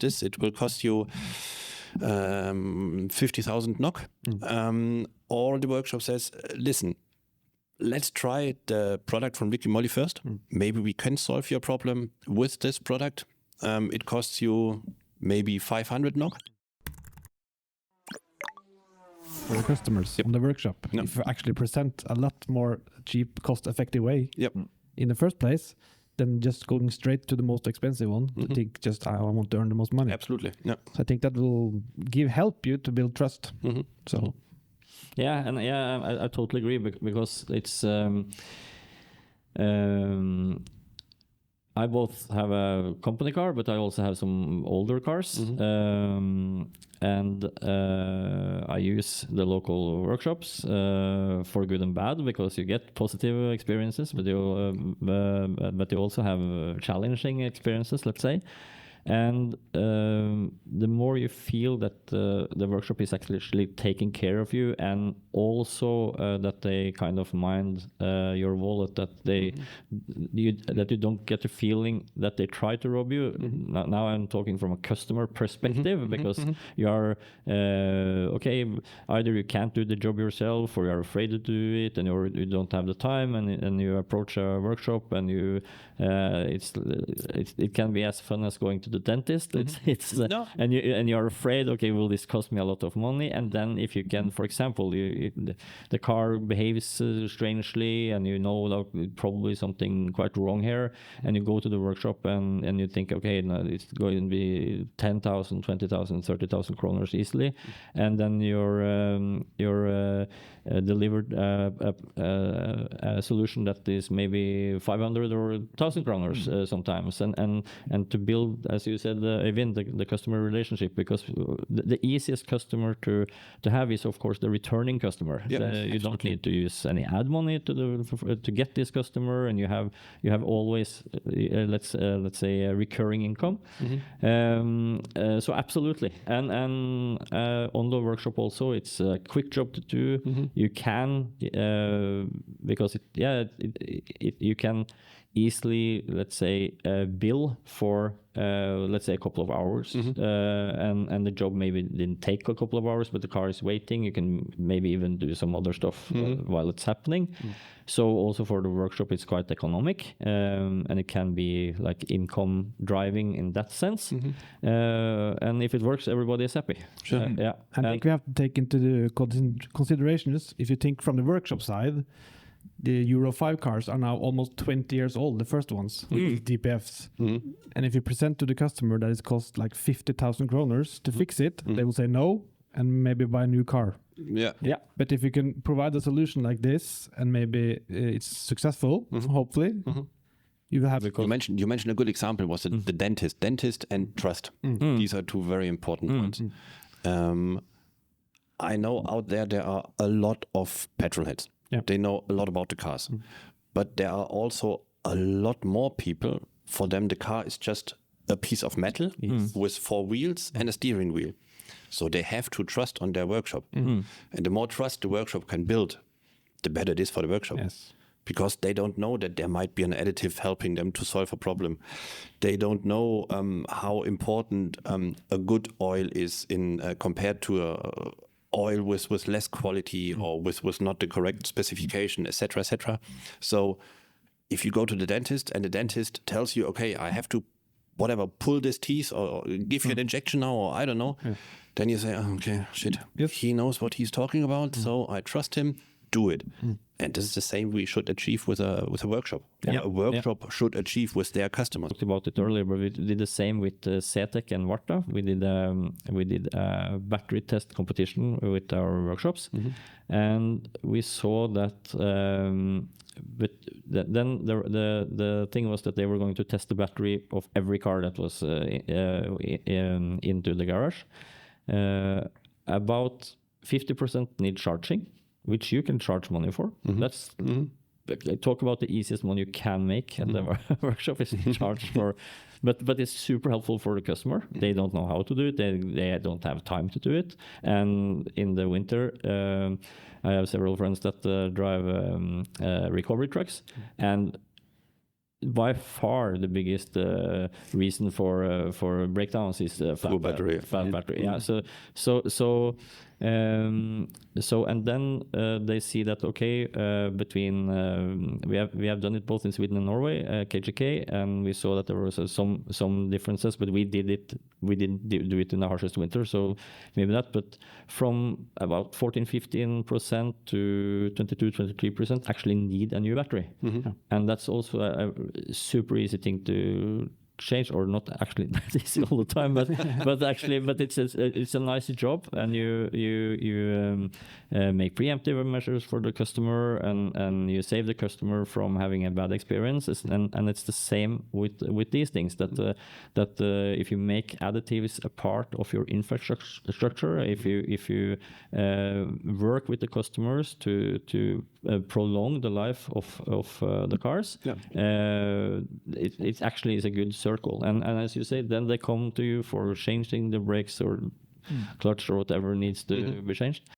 this, it will cost you 50,000 NOK. Or the workshop says, listen, let's try the product from Liqui Moly first. Maybe we can solve your problem with this product. It costs you maybe 500 NOK. For the customers on the workshop, if you actually present a lot more cheap, cost-effective way in the first place, than just going straight to the most expensive one. I think just I want to earn the most money. Absolutely. Yeah. So I think that will help you to build trust. So. Yeah, and I totally agree because it's I both have a company car, but I also have some older cars, and I use the local workshops for good and bad, because you get positive experiences, but you also have challenging experiences, let's say. And the more you feel that the workshop is actually taking care of you, and also that they kind of mind your wallet, that you don't get the feeling that they try to rob you. Now I'm talking from a customer perspective, because you are okay, either you can't do the job yourself, or you are afraid to do it, and you don't have the time, and you approach a workshop, and it can be as fun as going to the dentist. And you're afraid, okay, will this cost me a lot of money? And then if you can, for example, the car behaves strangely, and probably something quite wrong here, and you go to the workshop and you think, okay, no, it's going to be 10,000, 20,000, 30,000 kroner easily, and then you're delivered a solution that is maybe 500 or 1,000 kroner sometimes, and to build, as you said, Øyvind, the customer relationship, because the easiest customer to have is, of course, the returning customer. You don't need to use any ad money to get this customer, and you have always let's say a recurring income. So absolutely, and on the workshop also, it's a quick job to do. You can because you can easily, let's say, bill for let's say a couple of hours, and the job maybe didn't take a couple of hours, but the car is waiting. You can maybe even do some other stuff while it's happening. So also for the workshop, it's quite economic, and it can be like income driving in that sense. And if it works, everybody is happy. Sure. I think we have to take into the considerations, if you think from the workshop side, the Euro 5 cars are now almost 20 years old, the first ones, with DPFs. And if you present to the customer that it costs like 50,000 kroners to fix it, they will say no, and maybe buy a new car. Yeah. But if you can provide a solution like this, and maybe it's successful, hopefully, you will have. You mentioned a good example was the dentist and trust. These are two very important points. I know out there are a lot of petrol heads. They know a lot about the cars, but there are also a lot more people. For them, the car is just a piece of metal with 4 wheels and a steering wheel. So they have to trust on their workshop. And the more trust the workshop can build, the better it is for the workshop. Yes. Because they don't know that there might be an additive helping them to solve a problem. They don't know how important a good oil is in compared to a oil with less quality, or with not the correct specification, etc., etc. So if you go to the dentist and the dentist tells you, okay, I have to pull this teeth or give you an injection now, or I don't know, then you say, oh, okay, shit, he knows what he's talking about, so I trust him, do it. And this is the same we should achieve with a workshop. A workshop should achieve with their customers. We talked about it earlier, but we did the same with CTEC and Varta. We did a battery test competition with our workshops, and we saw that. But then the thing was that they were going to test the battery of every car that was into the garage. About 50% need charging, which you can charge money for. That's talk about the easiest money you can make, and the workshop is charged for. But it's super helpful for the customer. They don't know how to do it. They don't have time to do it. And in the winter, I have several friends that drive recovery trucks, and by far the biggest reason for breakdowns is flat battery. Yeah. So and then they see that between we have done it both in Sweden and Norway, KGK, and we saw that there was some differences, but we didn't do it in the harshest winter, so maybe that. But from about 14-15% to 22-23% actually need a new battery, and that's also a super easy thing to change, or not actually that easy all the time, but it's a nice job, and you make preemptive measures for the customer, and you save the customer from having a bad experience, and it's the same with these things, that if you make additives a part of your infrastructure, if you work with the customers to prolong the life of the cars, it actually is a good circle, and as you say, then they come to you for changing the brakes or clutch or whatever needs to be changed,